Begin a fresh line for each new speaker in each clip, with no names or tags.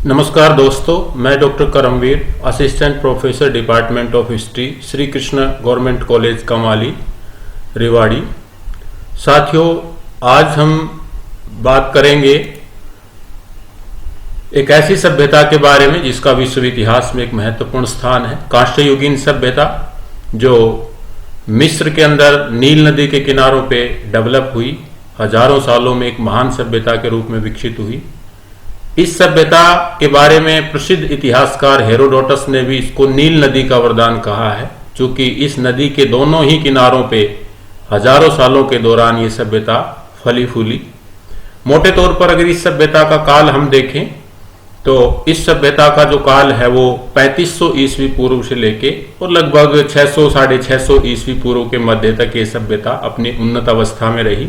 नमस्कार दोस्तों, मैं doctor Karamvir, assistant professor department of history, Shri Krishna government college Kamali, Rewari. साथियों, आज हम बात करेंगे एक ऐसी सभ्यता के बारे में जिसका विश्व इतिहास में एक महत्वपूर्ण स्थान है, कांस्ययुगीन सभ्यता, जो मिस्र के अंदर नील नदी के किनारों पे डेवलप हुई, हजारों सालों में एक महान सभ्यता के रूप में विकसित हुई। इस सभ्यता के बारे में प्रसिद्ध इतिहासकार हेरोडोटस ने भी इसको नील नदी का वरदान कहा है, क्योंकि इस नदी के दोनों ही किनारों पे हजारों सालों के दौरान ये सभ्यता फली फूली। मोटे तौर पर अगर इस सभ्यता का काल हम देखें तो इस सभ्यता का जो काल है वो 3500 ईस्वी पूर्व से लेके और लगभग 600 साढ़े 600 ईस्वी पूर्व के मध्य तक ये सभ्यता अपनी उन्नत अवस्था में रही।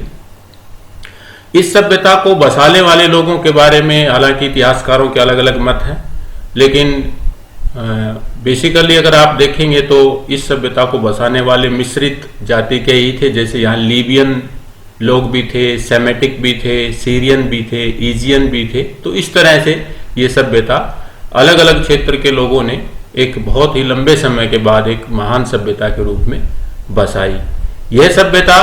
इस सभ्यता को बसाने वाले लोगों के बारे में हालांकि इतिहासकारों के अलग अलग मत हैं, लेकिन बेसिकली अगर आप देखेंगे तो इस सभ्यता को बसाने वाले मिश्रित जाति के ही थे। जैसे यहाँ लीबियन लोग भी थे, सेमेटिक भी थे, सीरियन भी थे, ईजियन भी थे। तो इस तरह से ये सभ्यता अलग अलग क्षेत्र के लोगों ने एक बहुत ही लंबे समय के बाद एक महान सभ्यता के रूप में बसाई। यह सभ्यता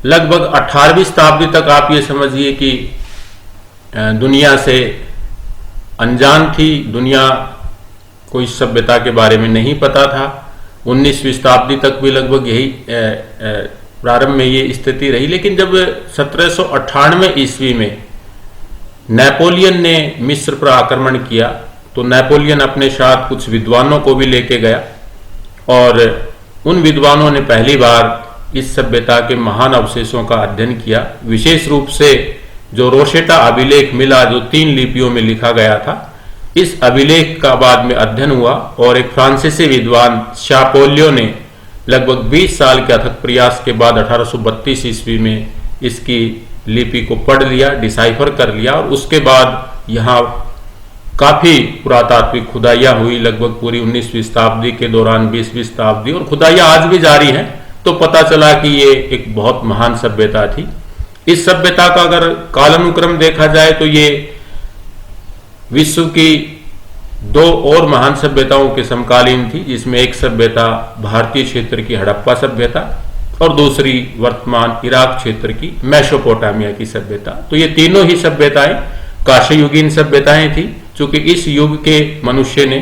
लगभग 18वीं शताब्दी तक आप ये समझिए कि दुनिया से अनजान थी, दुनिया को इस सभ्यता के बारे में नहीं पता था। 19वीं शताब्दी तक भी लगभग यही प्रारंभ में ये स्थिति रही, लेकिन जब 1798 ईस्वी में नेपोलियन ने मिस्र पर आक्रमण किया तो नेपोलियन अपने साथ कुछ विद्वानों को भी लेके गया और उन विद्वानों ने पहली बार इस सभ्यता के महान अवशेषों का अध्ययन किया। विशेष रूप से जो रोशेटा अभिलेख मिला, जो 3 लिपियों में लिखा गया था, इस अभिलेख का बाद में अध्ययन हुआ और एक फ्रांसीसी विद्वान शापोलियो ने लगभग 20 साल के अथक प्रयास के बाद 1832 ईस्वी में इसकी लिपि को पढ़ लिया, डिसाइफर कर लिया और उसके बाद यहाँ काफी पुरातात्विक खुदाइयाँ हुई लगभग पूरी 19वीं शताब्दी के दौरान, 20वीं शताब्दी, और खुदाइयाँ आज भी जारी हैं। तो पता चला कि ये एक बहुत महान सभ्यता थी। इस सभ्यता का अगर कालानुक्रम देखा जाए तो ये विश्व की 2 और महान सभ्यताओं के समकालीन थी, जिसमें एक सभ्यता भारतीय क्षेत्र की हड़प्पा सभ्यता और दूसरी वर्तमान इराक क्षेत्र की मेसोपोटामिया की सभ्यता। तो ये तीनों ही सभ्यताएं कांस्ययुगीन सभ्यताएं थी, क्योंकि इस युग के मनुष्य ने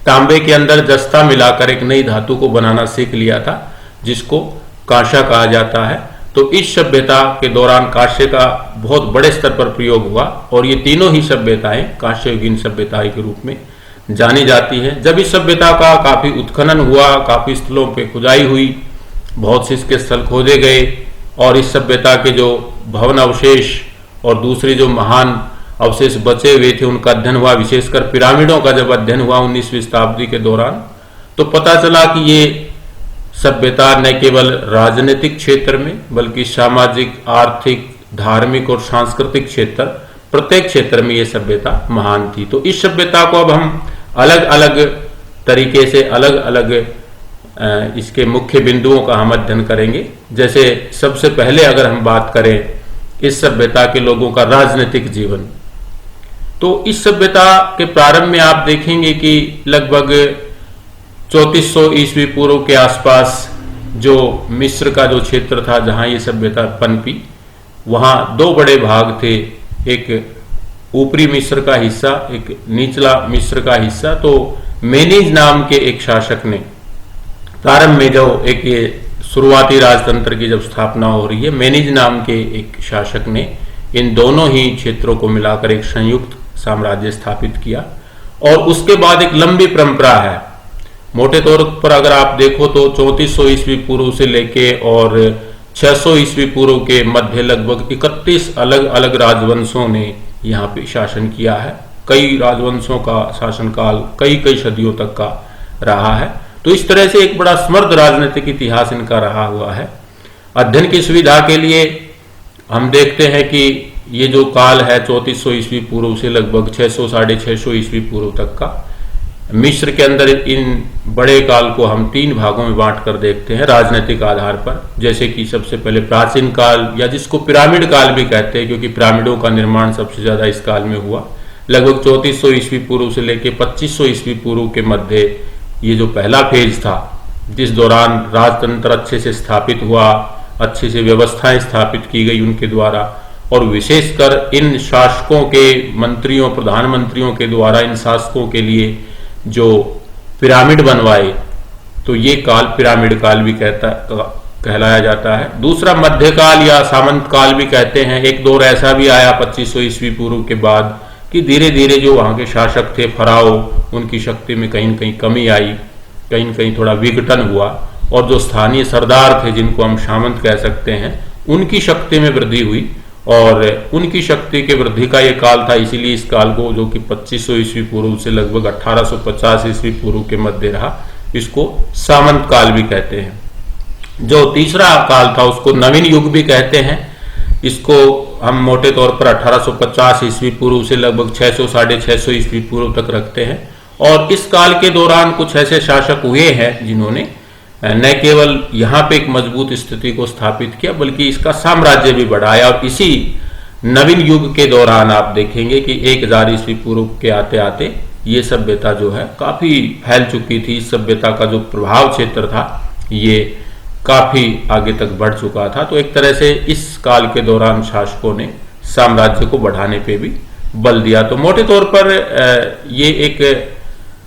तांबे के अंदर जस्ता मिलाकर एक नई धातु को बनाना सीख लिया था, जिसको कांसा कहा जाता है। तो इस सभ्यता के दौरान कांसे का बहुत बड़े स्तर पर प्रयोग हुआ और ये तीनों ही सभ्यताएं कांस्ययुगीन सभ्यता के रूप में जानी जाती हैं। जब इस सभ्यता का काफी उत्खनन हुआ, काफी स्थलों पे खुदाई हुई, बहुत से इसके स्थल खोदे गए और इस सभ्यता के जो भवन अवशेष और दूसरे जो महान अवशेष बचे हुए थे उनका अध्ययन हुआ। विशेषकर पिरामिडों का जब अध्ययन हुआ 19वीं शताब्दी के दौरान, तो पता चला कि ये सभ्यता न केवल राजनीतिक क्षेत्र में बल्कि सामाजिक, आर्थिक, धार्मिक और सांस्कृतिक क्षेत्र, प्रत्येक क्षेत्र में ये सभ्यता महान थी। तो इस सभ्यता को अब हम अलग अलग तरीके से अलग अलग इसके मुख्य बिंदुओं का हम अध्ययन करेंगे। जैसे सबसे पहले अगर हम बात करें इस सभ्यता के लोगों का राजनीतिक जीवन, तो इस सभ्यता के प्रारंभ में आप देखेंगे कि लगभग 3400 ईस्वी पूर्व के आसपास जो मिस्र का जो क्षेत्र था जहां ये सभ्यता पनपी, वहां 2 बड़े भाग थे, एक ऊपरी मिस्र का हिस्सा, एक निचला मिस्र का हिस्सा। तो मेनीज नाम के एक शासक ने प्रारंभ में जो एक ये शुरुआती राजतंत्र की जब स्थापना हो रही है, मेनीज नाम के एक शासक ने इन दोनों ही क्षेत्रों को मिलाकर एक संयुक्त साम्राज्य स्थापित किया और उसके बाद एक लंबी परंपरा है। मोटे तौर पर अगर आप देखो तो 3400 ईस्वी पूर्व से लेके और 600 ईस्वी पूर्व के मध्य लगभग 31 अलग अलग राजवंशों ने यहाँ पे शासन किया है। कई राजवंशों का शासनकाल कई सदियों तक का रहा है। तो इस तरह से एक बड़ा समृद्ध राजनीतिक इतिहास इनका रहा हुआ है। अध्ययन की सुविधा के लिए हम देखते हैं कि ये जो काल है 3400 ईस्वी पूर्व से लगभग 600 साढ़े 600 ईस्वी पूर्व तक का, मिस्र के अंदर इन बड़े काल को हम 3 भागों में बांट कर देखते हैं राजनीतिक आधार पर। जैसे कि सबसे पहले प्राचीन काल, या जिसको पिरामिड काल भी कहते हैं, क्योंकि पिरामिडों का निर्माण सबसे ज्यादा इस काल में हुआ। लगभग 3400 ईस्वी पूर्व से लेकर 2500 ईस्वी पूर्व के मध्य ये जो पहला फेज था, जिस दौरान राजतंत्र अच्छे से स्थापित हुआ, अच्छे से व्यवस्थाएं स्थापित की गई उनके द्वारा, और विशेषकर इन शासकों के मंत्रियों प्रधानमंत्रियों के द्वारा इन शासकों के लिए जो पिरामिड बनवाए, तो ये काल पिरामिड काल भी कहलाया जाता है। दूसरा मध्यकाल या सामंत काल भी कहते हैं। एक दौर ऐसा भी आया 2500 ईस्वी पूर्व के बाद कि धीरे धीरे जो वहाँ के शासक थे फराओ, उनकी शक्ति में कहीं न कहीं कमी आई, कहीं न कहीं थोड़ा विघटन हुआ, और जो स्थानीय सरदार थे जिनको हम सामंत कह सकते हैं, उनकी शक्ति में वृद्धि हुई, और उनकी शक्ति के वृद्धि का ये काल था। इसीलिए इस काल को, जो कि 2500 ईस्वी पूर्व से लगभग 1850 ईस्वी पूर्व के मध्य रहा, इसको सामंत काल भी कहते हैं। जो तीसरा काल था उसको नवीन युग भी कहते हैं। इसको हम मोटे तौर पर 1850 ईस्वी पूर्व से लगभग 600 साढ़े 600 ईस्वी पूर्व तक रखते हैं। और इस काल के दौरान कुछ ऐसे शासक हुए हैं जिन्होंने न केवल यहाँ पे एक मजबूत स्थिति को स्थापित किया, बल्कि इसका साम्राज्य भी बढ़ाया। और इसी नवीन युग के दौरान आप देखेंगे कि 1000 ईस्वी पूर्व के आते आते ये सभ्यता जो है काफी फैल चुकी थी। इस सभ्यता का जो प्रभाव क्षेत्र था ये काफी आगे तक बढ़ चुका था। तो एक तरह से इस काल के दौरान शासकों ने साम्राज्य को बढ़ाने पे भी बल दिया। तो मोटे तौर पर ये एक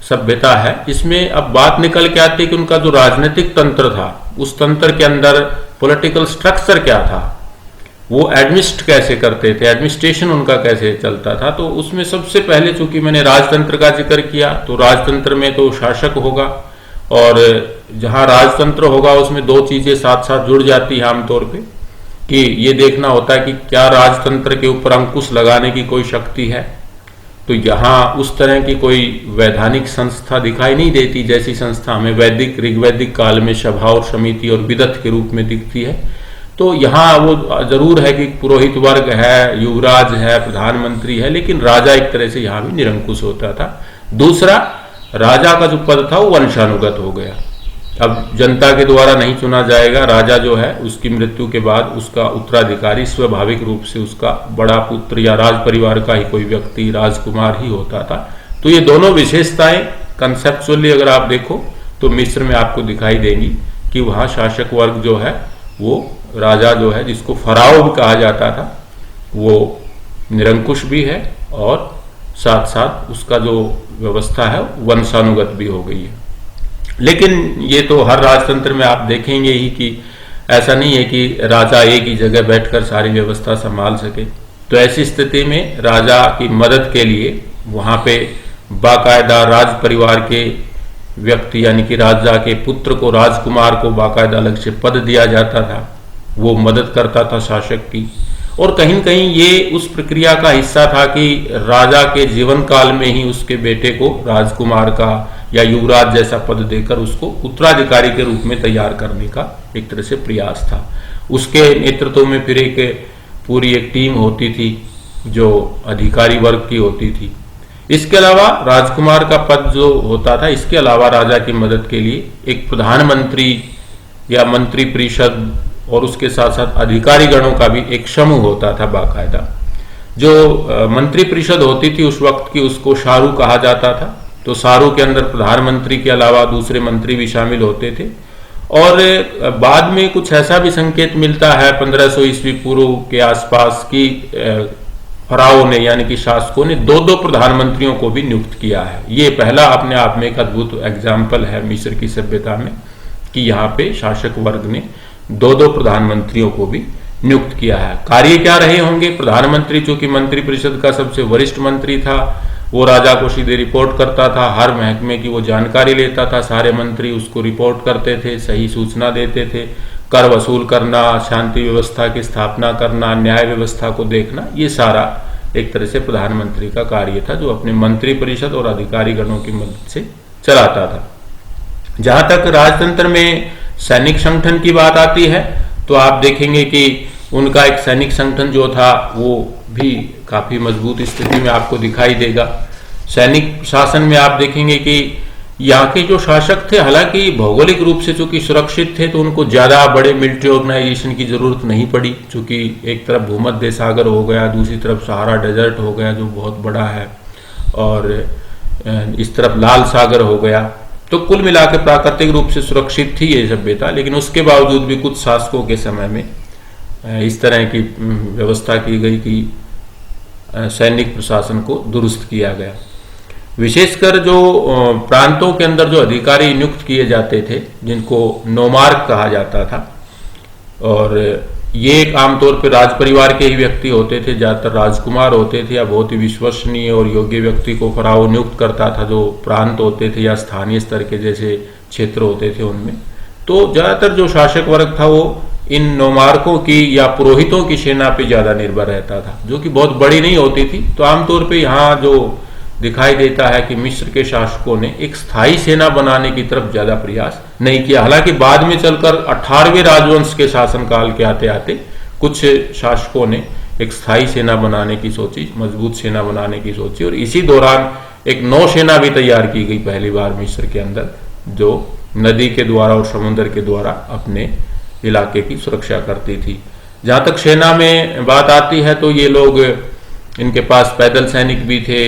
सभ्यता है। इसमें अब बात निकल के आती है कि उनका जो राजनीतिक तंत्र था, उस तंत्र के अंदर पॉलिटिकल स्ट्रक्चर क्या था, वो एडमिनिस्ट कैसे करते थे, एडमिनिस्ट्रेशन उनका कैसे चलता था। तो उसमें सबसे पहले, चूंकि मैंने राजतंत्र का जिक्र किया, तो राजतंत्र में तो शासक होगा, और जहां राजतंत्र होगा उसमें दो चीजें साथ साथ जुड़ जाती है आमतौर पे, कि ये देखना होता है कि क्या राजतंत्र के ऊपर अंकुश लगाने की कोई शक्ति है। तो यहाँ उस तरह की कोई वैधानिक संस्था दिखाई नहीं देती, जैसी संस्था हमें वैदिक ऋग्वैदिक काल में सभा और समिति और विदत के रूप में दिखती है। तो यहाँ वो जरूर है कि पुरोहित वर्ग है, युवराज है, प्रधानमंत्री है, लेकिन राजा एक तरह से यहाँ भी निरंकुश होता था। दूसरा, राजा का जो पद था वो वंशानुगत हो गया। अब जनता के द्वारा नहीं चुना जाएगा। राजा जो है उसकी मृत्यु के बाद उसका उत्तराधिकारी स्वाभाविक रूप से उसका बड़ा पुत्र या राज परिवार का ही कोई व्यक्ति, राजकुमार ही होता था। तो ये दोनों विशेषताएं कंसेप्चुअली अगर आप देखो तो मिस्र में आपको दिखाई देंगी कि वहाँ शासक वर्ग जो है, वो राजा जो है, जिसको फराओ भी कहा जाता था, वो निरंकुश भी है, और साथ साथ उसका जो व्यवस्था है वंशानुगत भी हो गई है। लेकिन ये तो हर राजतंत्र में आप देखेंगे ही कि ऐसा नहीं है कि राजा एक ही जगह बैठकर सारी व्यवस्था संभाल सके। तो ऐसी स्थिति में राजा की मदद के लिए वहां पे बाकायदा राज परिवार के व्यक्ति, यानी कि राजा के पुत्र को, राजकुमार को बाकायदा अलग से पद दिया जाता था। वो मदद करता था शासक की, और कहीं न कहीं ये उस प्रक्रिया का हिस्सा था कि राजा के जीवन काल में ही उसके बेटे को राजकुमार का या युवराज जैसा पद देकर उसको उत्तराधिकारी के रूप में तैयार करने का एक तरह से प्रयास था। उसके नेतृत्व में फिर एक पूरी एक टीम होती थी जो अधिकारी वर्ग की होती थी। इसके अलावा राजकुमार का पद जो होता था, इसके अलावा राजा की मदद के लिए एक प्रधानमंत्री या मंत्री परिषद और उसके साथ साथ अधिकारी गणों का भी एक समूह होता था बाकायदा। जो मंत्री परिषद होती थी उस वक्त की, उसको शारू कहा जाता था। तो शारू के अंदर प्रधानमंत्री के अलावा दूसरे मंत्री भी शामिल होते थे। और बाद में कुछ ऐसा भी संकेत मिलता है 1500 ईस्वी पूर्व के आसपास की फराओ ने, यानी कि शासकों ने दो दो प्रधानमंत्रियों को भी नियुक्त किया है। ये पहला अपने आप में एक अद्भुत एग्जाम्पल है मिस्र की सभ्यता में कि यहाँ पे शासक वर्ग ने दो दो प्रधानमंत्रियों को भी नियुक्त किया है। कार्य क्या रहे होंगे? प्रधानमंत्री चूंकि मंत्री परिषद का सबसे वरिष्ठ मंत्री था, वो राजा को सीधे रिपोर्ट करता था, हर महकमे की वो जानकारी लेता था, सारे मंत्री उसको रिपोर्ट करते थे, सही सूचना देते थे। कर वसूल करना, शांति व्यवस्था की स्थापना करना, न्याय व्यवस्था को देखना, ये सारा एक तरह से प्रधानमंत्री का कार्य था, जो अपने मंत्री परिषद और अधिकारी गणों की मदद से चलाता था। जहां तक राजतंत्र में सैनिक संगठन की बात आती है, तो आप देखेंगे कि उनका एक सैनिक संगठन जो था वो भी काफी मजबूत स्थिति में आपको दिखाई देगा। सैनिक शासन में आप देखेंगे कि यहाँ के जो शासक थे, हालांकि भौगोलिक रूप से चूंकि सुरक्षित थे, तो उनको ज्यादा बड़े मिलिट्री ऑर्गेनाइजेशन की जरूरत नहीं पड़ी, चूंकि एक तरफ भूमध्य सागर हो गया, दूसरी तरफ सहारा डेजर्ट हो गया जो बहुत बड़ा है, और इस तरफ लाल सागर हो गया। तो कुल मिलाकर प्राकृतिक रूप से सुरक्षित थी ये सभ्यता, लेकिन उसके बावजूद भी कुछ शासकों के समय में इस तरह की व्यवस्था की गई कि सैनिक प्रशासन को दुरुस्त किया गया। विशेषकर जो प्रांतों के अंदर जो अधिकारी नियुक्त किए जाते थे, जिनको नोमार्क कहा जाता था, और ये एक आमतौर पर राज परिवार के ही व्यक्ति होते थे, ज्यादातर राजकुमार होते थे या बहुत ही विश्वसनीय और योग्य व्यक्ति को फराव नियुक्त करता था जो प्रांत होते थे या स्थानीय स्तर के जैसे क्षेत्र होते थे उनमें। तो ज्यादातर जो शासक वर्ग था वो इन नोमार्कों की या पुरोहितों की सेना पे ज्यादा निर्भर रहता था, जो कि बहुत बड़ी नहीं होती थी। तो आमतौर पे यहाँ जो दिखाई देता है कि मिस्र के शासकों ने एक स्थायी सेना बनाने की तरफ ज्यादा प्रयास नहीं किया। हालांकि बाद में चलकर 18वें राजवंश के शासनकाल के आते आते कुछ शासकों ने एक स्थायी सेना बनाने की सोची, मजबूत सेना बनाने की सोची, और इसी दौरान एक नौसेना भी तैयार की गई पहली बार मिस्र के अंदर, जो नदी के द्वारा और समुद्र के द्वारा अपने इलाके की सुरक्षा करती थी। जहां तक सेना में बात आती है तो ये लोग, इनके पास पैदल सैनिक भी थे,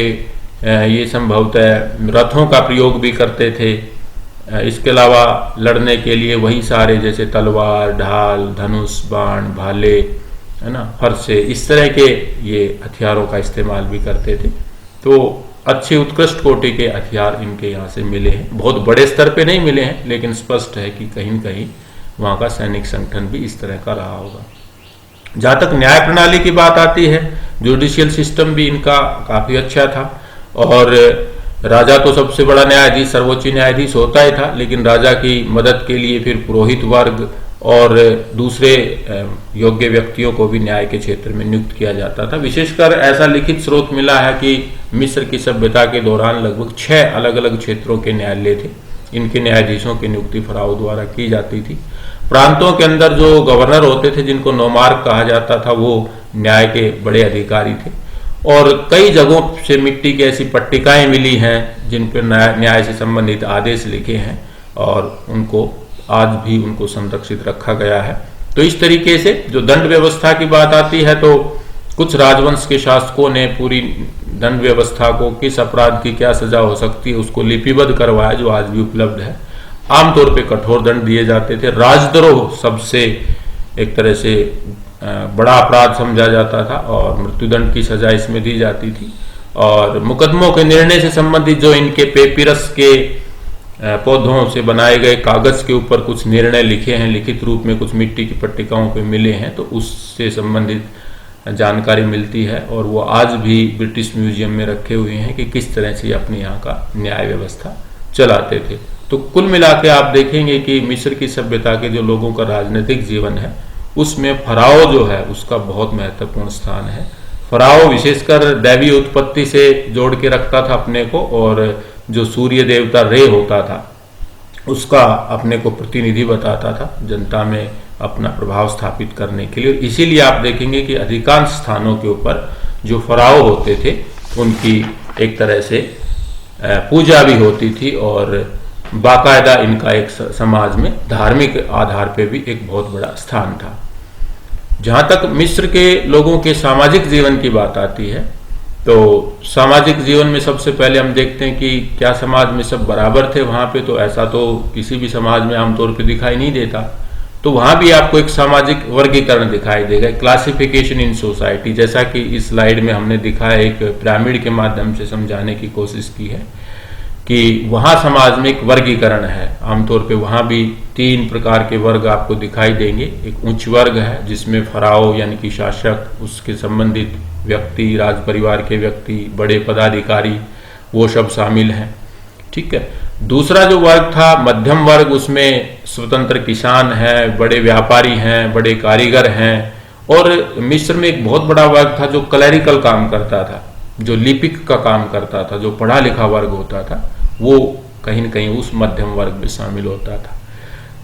ये संभवतः रथों का प्रयोग भी करते थे। इसके अलावा लड़ने के लिए वही सारे जैसे तलवार, ढाल, धनुष, बाण, भाले, है ना, फरसे, इस तरह के ये हथियारों का इस्तेमाल भी करते थे। तो अच्छे उत्कृष्ट कोटि के हथियार इनके यहाँ से मिले हैं। बहुत बड़े स्तर पे नहीं मिले हैं, लेकिन स्पष्ट है कि कहीं न कहीं वहाँ का सैनिक संगठन भी इस तरह का रहा होगा। जहाँ तक न्याय प्रणाली की बात आती है, जुडिशियल सिस्टम भी इनका काफी अच्छा था, और राजा तो सबसे बड़ा न्यायाधीश, सर्वोच्च न्यायाधीश होता ही था, लेकिन राजा की मदद के लिए फिर पुरोहित वर्ग और दूसरे योग्य व्यक्तियों को भी न्याय के क्षेत्र में नियुक्त किया जाता था। विशेषकर ऐसा लिखित स्रोत मिला है कि मिस्र की सभ्यता के दौरान लगभग 6 अलग अलग क्षेत्रों के न्यायालय थे। इनके न्यायाधीशों की नियुक्ति फराओ द्वारा की जाती थी। प्रांतों के अंदर जो गवर्नर होते थे, जिनको नोमार्क कहा जाता था, वो न्याय के बड़े अधिकारी थे। और कई जगहों से मिट्टी की ऐसी पट्टिकाएं मिली हैं जिन पर न्याय से संबंधित आदेश लिखे हैं, और उनको आज भी उनको संरक्षित रखा गया है। तो इस तरीके से जो दंड व्यवस्था की बात आती है, तो कुछ राजवंश के शासकों ने पूरी दंड व्यवस्था को, किस अपराध की क्या सजा हो सकती है, उसको लिपिबद्ध करवाया, जो आज भी उपलब्ध है। आमतौर पे कठोर दंड दिए जाते थे। राजद्रोह सबसे एक तरह से बड़ा अपराध समझा जाता था, और मृत्युदंड की सजा इसमें दी जाती थी। और मुकदमों के निर्णय से संबंधित जो इनके पेपिरस के पौधों से बनाए गए कागज के ऊपर कुछ निर्णय लिखे हैं, लिखित रूप में कुछ मिट्टी की पट्टिकाओं पे मिले हैं, तो उससे संबंधित जानकारी मिलती है, और वो आज भी ब्रिटिश म्यूजियम में रखे हुए हैं कि किस तरह से अपने यहाँ का न्याय व्यवस्था चलाते थे। तो कुल मिला के आप देखेंगे कि मिस्र की सभ्यता के जो लोगों का राजनीतिक जीवन है, उसमें फराओ जो है उसका बहुत महत्वपूर्ण स्थान है। फराओ विशेषकर दैवीय उत्पत्ति से जोड़ के रखता था अपने को, और जो सूर्य देवता रे होता था उसका अपने को प्रतिनिधि बताता था जनता में अपना प्रभाव स्थापित करने के लिए। इसीलिए आप देखेंगे कि अधिकांश स्थानों के ऊपर जो फराओ होते थे उनकी एक तरह से पूजा भी होती थी, और बाकायदा इनका एक समाज में धार्मिक आधार पे भी एक बहुत बड़ा स्थान था। जहां तक मिस्र के लोगों के सामाजिक जीवन की बात आती है, तो सामाजिक जीवन में सबसे पहले हम देखते हैं कि क्या समाज में सब बराबर थे वहां पे। तो ऐसा तो किसी भी समाज में आमतौर पे दिखाई नहीं देता। तो वहां भी आपको एक सामाजिक वर्गीकरण दिखाई देगा, क्लासिफिकेशन इन सोसाइटी, जैसा कि इस स्लाइड में हमने दिखाया, एक पिरामिड के माध्यम से समझाने की कोशिश की है कि वहां समाज में एक वर्गीकरण है। आमतौर पे वहां भी 3 प्रकार के वर्ग आपको दिखाई देंगे। एक उच्च वर्ग है जिसमें फराओ यानी कि शासक, उसके संबंधित व्यक्ति, राज परिवार के व्यक्ति, बड़े पदाधिकारी, वो सब शामिल हैं, ठीक है। दूसरा जो वर्ग था मध्यम वर्ग, उसमें स्वतंत्र किसान हैं, बड़े व्यापारी हैं, बड़े कारीगर हैं। और मिस्र में एक बहुत बड़ा वर्ग था जो क्लरिकल काम करता था, जो लिपिक का काम करता था, जो पढ़ा लिखा वर्ग होता था, वो कहीं न कहीं उस मध्यम वर्ग में शामिल होता था।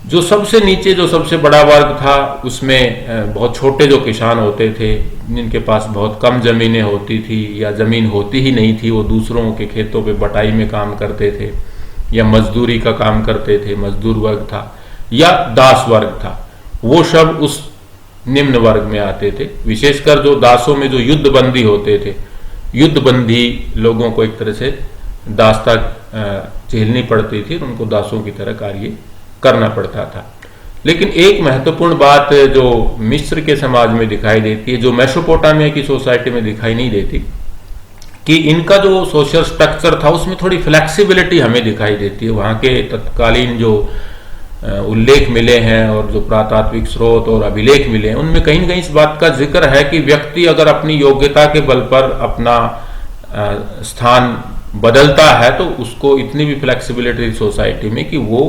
जो सबसे नीचे जो सबसे बड़ा वर्ग था, उसमें बहुत छोटे जो किसान होते थे, जिनके पास बहुत कम जमीनें होती थी या जमीन होती ही नहीं थी, वो दूसरों के खेतों पे बटाई में काम करते थे या मजदूरी का काम करते थे, मजदूर वर्ग था, या दास वर्ग था। वो सब उस निम्न वर्ग में आते थे। विशेषकर जो दासों में जो युद्ध बंदी होते थे, युद्धबंदी लोगों को एक तरह से दास्ता झेलनी पड़ती थी, उनको दासों की तरह कार्य करना पड़ता था। लेकिन एक महत्वपूर्ण बात जो मिस्र के समाज में दिखाई देती है, जो मेसोपोटामिया की सोसाइटी में दिखाई नहीं देती, कि इनका जो सोशल स्ट्रक्चर था उसमें थोड़ी फ्लेक्सिबिलिटी हमें दिखाई देती है। वहाँ के तत्कालीन जो उल्लेख मिले हैं और जो पुरातात्विक स्रोत और अभिलेख मिले हैं, उनमें कहीं न कहीं इस बात का जिक्र है कि व्यक्ति अगर अपनी योग्यता के बल पर अपना स्थान बदलता है तो उसको इतनी भी फ्लेक्सिबिलिटी सोसाइटी में कि वो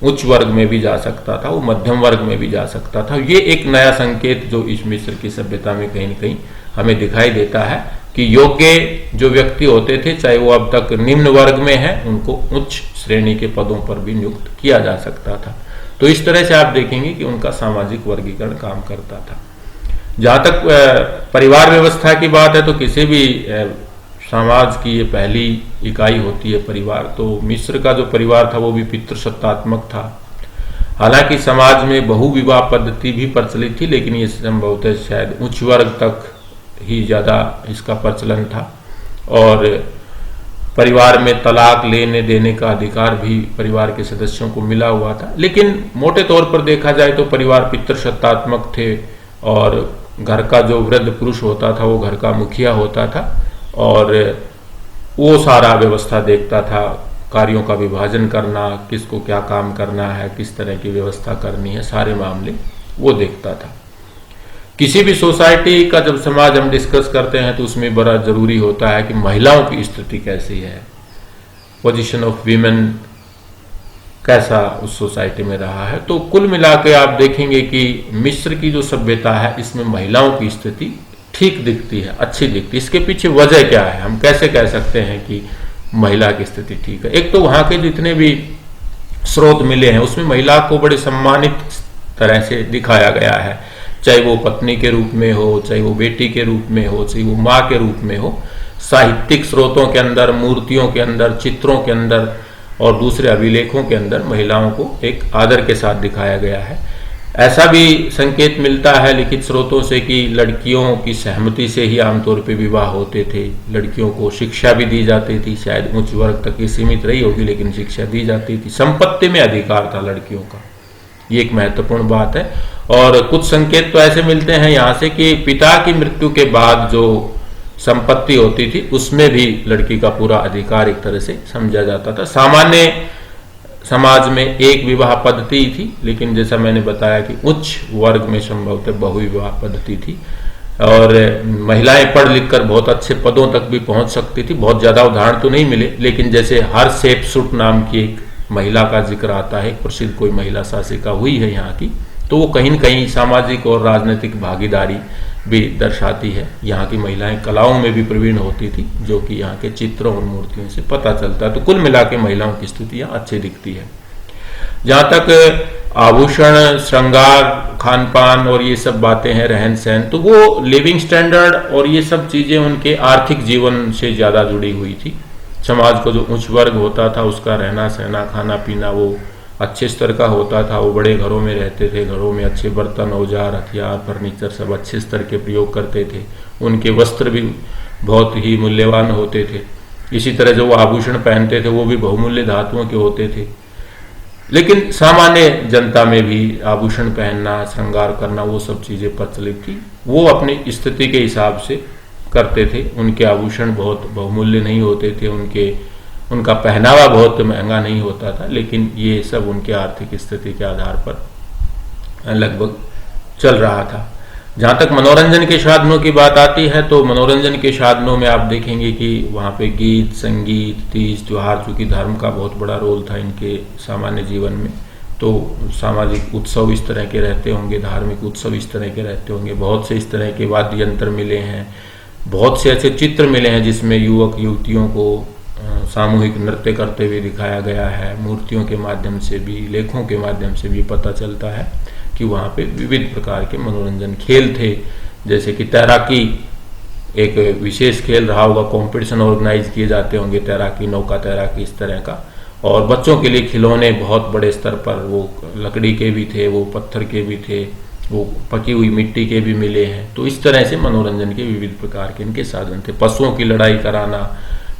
उच्च वर्ग में भी जा सकता था, वो मध्यम वर्ग में भी जा सकता था। ये एक नया संकेत जो इस मिस्र की सभ्यता में कहीं न कहीं हमें दिखाई देता है कि योग्य जो व्यक्ति होते थे, चाहे वो अब तक निम्न वर्ग में है, उनको उच्च श्रेणी के पदों पर भी नियुक्त किया जा सकता था। तो इस तरह से आप देखेंगे कि उनका सामाजिक वर्गीकरण काम करता था। जहाँ तक परिवार व्यवस्था की बात है, तो किसी भी समाज की ये पहली इकाई होती है परिवार। तो मिस्र का जो परिवार था वो भी पितृसत्तात्मक था। हालांकि समाज में बहुविवाह पद्धति भी प्रचलित थी, लेकिन ये संभवतः शायद उच्च वर्ग तक ही ज़्यादा इसका प्रचलन था। और परिवार में तलाक लेने देने का अधिकार भी परिवार के सदस्यों को मिला हुआ था। लेकिन मोटे तौर पर देखा जाए तो परिवार पितृसत्तात्मक थे और घर का जो वृद्ध पुरुष होता था वो घर का मुखिया होता था और वो सारा व्यवस्था देखता था, कार्यों का विभाजन करना, किसको क्या काम करना है, किस तरह की व्यवस्था करनी है, सारे मामले वो देखता था। किसी भी सोसाइटी का जब समाज हम डिस्कस करते हैं तो उसमें बड़ा जरूरी होता है कि महिलाओं की स्थिति कैसी है, पोजीशन ऑफ वीमेन कैसा उस सोसाइटी में रहा है। तो कुल मिला के आप देखेंगे कि मिस्र की जो सभ्यता है इसमें महिलाओं की स्थिति ठीक दिखती है, अच्छी दिखती है। इसके पीछे वजह क्या है, हम कैसे कह सकते हैं कि महिला की स्थिति ठीक है? एक तो वहाँ के जितने भी स्रोत मिले हैं उसमें महिला को बड़े सम्मानित तरह से दिखाया गया है, चाहे वो पत्नी के रूप में हो, चाहे वो बेटी के रूप में हो, चाहे वो माँ के रूप में हो। साहित्यिक स्रोतों के अंदर, मूर्तियों के अंदर, चित्रों के अंदर और दूसरे अभिलेखों के अंदर महिलाओं को एक आदर के साथ दिखाया गया है। ऐसा भी संकेत मिलता है लिखित स्रोतों से कि लड़कियों की सहमति से ही आमतौर पे विवाह होते थे, लड़कियों को शिक्षा भी दी जाती थी, शायद उच्च वर्ग तक ही सीमित रही होगी लेकिन शिक्षा दी जाती थी। संपत्ति में अधिकार था लड़कियों का, ये एक महत्वपूर्ण बात है। और कुछ संकेत तो ऐसे मिलते हैं यहाँ से कि पिता की मृत्यु के बाद जो संपत्ति होती थी उसमें भी लड़की का पूरा अधिकार एक तरह से समझा जाता था। सामान्य समाज में एक विवाह पद्धति थी, लेकिन जैसा मैंने बताया कि उच्च वर्ग में संभवतः बहुविवाह पद्धति थी और महिलाएं पढ़ लिख कर बहुत अच्छे पदों तक भी पहुंच सकती थी। बहुत ज्यादा उदाहरण तो नहीं मिले, लेकिन जैसे हरसेप्सुट नाम की एक महिला का जिक्र आता है, प्रसिद्ध कोई महिला शासिका हुई है यहाँ की, तो वो कहीं न कहीं सामाजिक और राजनीतिक भागीदारी भी दर्शाती है। यहाँ की महिलाएं कलाओं में भी प्रवीण होती थी, जो कि यहाँ के चित्रों और मूर्तियों से पता चलता है। तो कुल मिला के महिलाओं की स्थिति यहाँ अच्छी दिखती है। जहाँ तक आभूषण, श्रृंगार, खान पान और ये सब बातें हैं, रहन सहन, तो वो लिविंग स्टैंडर्ड और ये सब चीजें उनके आर्थिक जीवन से ज्यादा जुड़ी हुई थी। समाज को जो उच्च वर्ग होता था उसका रहना सहना, खाना पीना वो अच्छे स्तर का होता था। वो बड़े घरों में रहते थे, घरों में अच्छे बर्तन, औजार, हथियार, फर्नीचर सब अच्छे स्तर के प्रयोग करते थे। उनके वस्त्र भी बहुत ही मूल्यवान होते थे। इसी तरह जो वो आभूषण पहनते थे वो भी बहुमूल्य धातुओं के होते थे। लेकिन सामान्य जनता में भी आभूषण पहनना, श्रृंगार करना, वो सब चीजें प्रचलित थी। वो अपनी स्थिति के हिसाब से करते थे। उनके आभूषण बहुत बहुमूल्य नहीं होते थे, उनका पहनावा बहुत महंगा नहीं होता था, लेकिन ये सब उनके आर्थिक स्थिति के आधार पर लगभग चल रहा था। जहाँ तक मनोरंजन के साधनों की बात आती है तो मनोरंजन के साधनों में आप देखेंगे कि वहाँ पे गीत, संगीत, तीज, त्योहार, चूंकि धर्म का बहुत बड़ा रोल था इनके सामान्य जीवन में, तो सामाजिक उत्सव इस तरह के रहते होंगे, धार्मिक उत्सव इस तरह के रहते होंगे। बहुत से इस तरह के वाद्य यंत्र मिले हैं, बहुत से ऐसे चित्र मिले हैं जिसमें युवक युवतियों को सामूहिक नृत्य करते हुए दिखाया गया है। मूर्तियों के माध्यम से भी, लेखों के माध्यम से भी पता चलता है कि वहाँ पे विविध प्रकार के मनोरंजन खेल थे, जैसे कि तैराकी एक विशेष खेल रहा होगा, कंपटीशन ऑर्गेनाइज किए जाते होंगे, तैराकी, नौका तैराकी, इस तरह का। और बच्चों के लिए खिलौने बहुत बड़े स्तर पर, वो लकड़ी के भी थे, वो पत्थर के भी थे, वो पकी हुई मिट्टी के भी मिले हैं। तो इस तरह से मनोरंजन के विविध प्रकार के इनके साधन थे। पशुओं की लड़ाई कराना,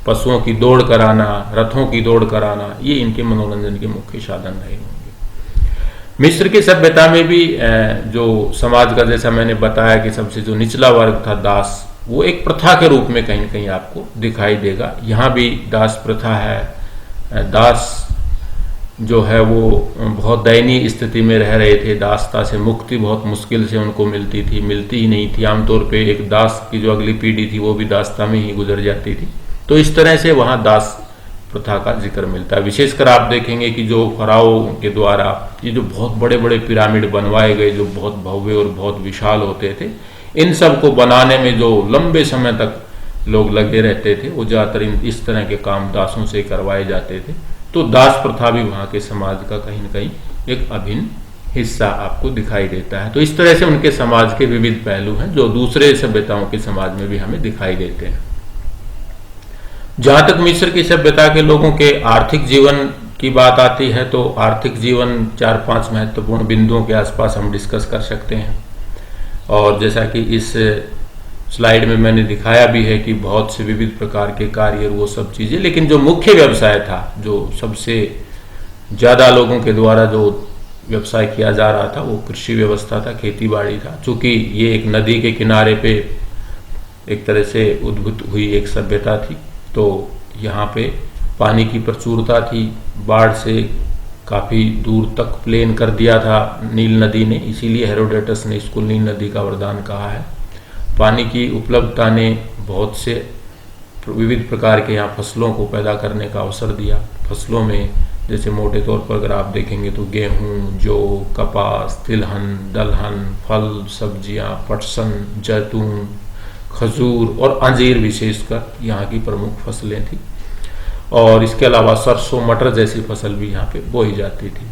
पशुओं की दौड़ कराना, रथों की दौड़ कराना, ये इनके मनोरंजन के मुख्य साधन रहे होंगे। मिस्र की सभ्यता में भी जो समाज का, जैसा मैंने बताया कि सबसे जो निचला वर्ग था दास, वो एक प्रथा के रूप में कहीं न कहीं आपको दिखाई देगा। यहाँ भी दास प्रथा है। दास जो है वो बहुत दयनीय स्थिति में रह रहे थे। दासता से मुक्ति बहुत मुश्किल से उनको मिलती ही नहीं थी। आमतौर पे एक दास की जो अगली पीढ़ी थी वो भी दासता में ही गुजर जाती थी। तो इस तरह से वहाँ दास प्रथा का जिक्र मिलता है। विशेषकर आप देखेंगे कि जो फराओ के द्वारा ये जो बहुत बड़े बड़े पिरामिड बनवाए गए, जो बहुत भव्य और बहुत विशाल होते थे, इन सब को बनाने में जो लंबे समय तक लोग लगे रहते थे, वो ज़्यादातर इस तरह के काम दासों से करवाए जाते थे। तो दास प्रथा भी वहाँ के समाज का कहीं न कहीं एक अभिन्न हिस्सा आपको दिखाई देता है। तो इस तरह से उनके समाज के विविध पहलू हैं जो दूसरे सभ्यताओं के समाज में भी हमें दिखाई देते हैं। जहाँ तक मिस्र की सभ्यता के लोगों के आर्थिक जीवन की बात आती है, तो आर्थिक जीवन 4-5 महत्वपूर्ण बिंदुओं के आसपास हम डिस्कस कर सकते हैं। और जैसा कि इस स्लाइड में मैंने दिखाया भी है कि बहुत से विविध प्रकार के कार्य, वो सब चीज़ें, लेकिन जो मुख्य व्यवसाय था, जो सबसे ज़्यादा लोगों के द्वारा जो व्यवसाय किया जा रहा था, वो कृषि व्यवस्था था, खेती बाड़ी था। चूँकि ये एक नदी के किनारे पे एक तरह से उद्भूत हुई एक सभ्यता थी, तो यहाँ पे पानी की प्रचुरता थी। बाढ़ से काफ़ी दूर तक प्लेन कर दिया था नील नदी ने, इसीलिए हेरोडोटस ने इसको नील नदी का वरदान कहा है। पानी की उपलब्धता ने बहुत से विविध प्रकार के यहाँ फसलों को पैदा करने का अवसर दिया। फसलों में जैसे मोटे तौर पर अगर आप देखेंगे तो गेहूँ, जौ, कपास, तिलहन, दलहन, फल, सब्जियाँ, पटसन, जैतून, खजूर और अंजीर विशेषकर यहाँ की प्रमुख फसलें थी। और इसके अलावा सरसों, मटर जैसी फसल भी यहाँ पे बोई जाती थी।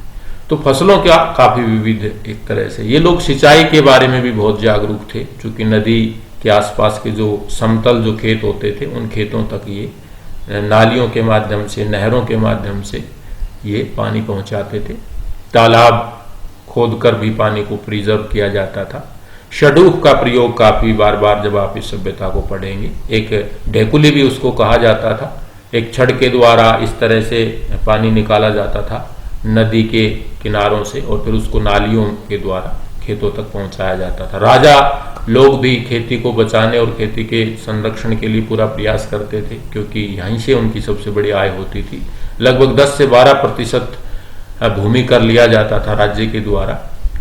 तो फसलों का काफ़ी विविध एक तरह से। ये लोग सिंचाई के बारे में भी बहुत जागरूक थे, क्योंकि नदी के आसपास के जो समतल जो खेत होते थे, उन खेतों तक ये नालियों के माध्यम से, नहरों के माध्यम से ये पानी पहुंचाते थे। तालाब खोदकर भी पानी को प्रिजर्व किया जाता था। शडूफ का प्रयोग काफ़ी बार जब आप इस सभ्यता को पढ़ेंगे, एक ढेकुली भी उसको कहा जाता था। एक छड़ के द्वारा इस तरह से पानी निकाला जाता था नदी के किनारों से, और फिर उसको नालियों के द्वारा खेतों तक पहुंचाया जाता था। राजा लोग भी खेती को बचाने और खेती के संरक्षण के लिए पूरा प्रयास करते थे, क्योंकि यहीं से उनकी सबसे बड़ी आय होती थी। लगभग 10 से 12% भूमि कर लिया जाता था राज्य के द्वारा।